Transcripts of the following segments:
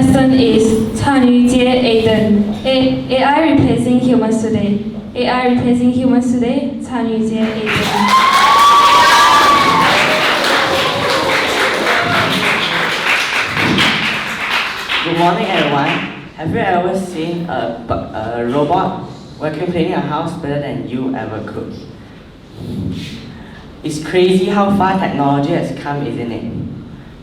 lesson is 参与节 Ayden. AI replacing humans today. AI replacing humans today. 参与节 Ayden. Good morning, everyone. Have you ever seen a robot vacuum cleaning a house better than you ever could? It's crazy how far technology has come, isn't it?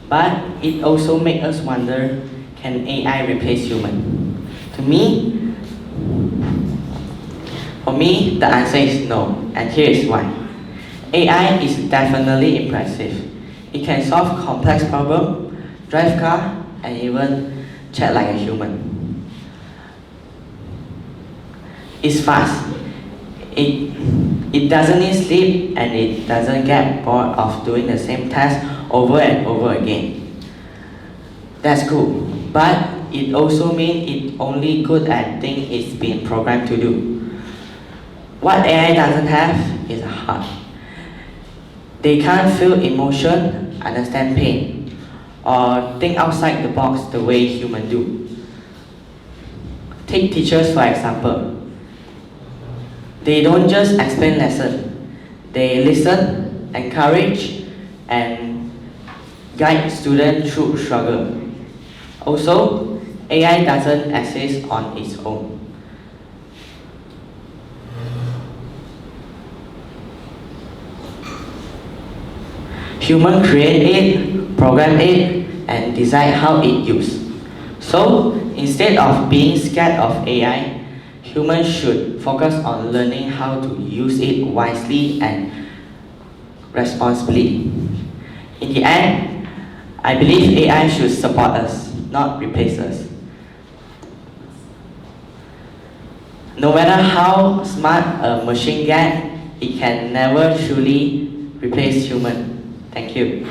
But it also makes us wonder, can AI replace human? For me, the answer is no, and here is why. AI is definitely impressive. It can solve complex problems, drive car, and even chat like a human. It's fast. It doesn't need sleep, and it doesn't get bored of doing the same task over and over again. That's cool, but it also means it's only good at things it's been programmed to do. What AI doesn't have is a heart. They can't feel emotion, understand pain, or think outside the box the way humans do. Take teachers for example. They don't just explain lessons. They listen, encourage, and guide students through struggle. Also, AI doesn't exist on its own. Humans create it, program it, and decide how it used. So, instead of being scared of AI, humans should focus on learning how to use it wisely and responsibly. In the end, I believe AI should support us, not replace us. No matter how smart a machine gets, it can never truly replace human. Thank you.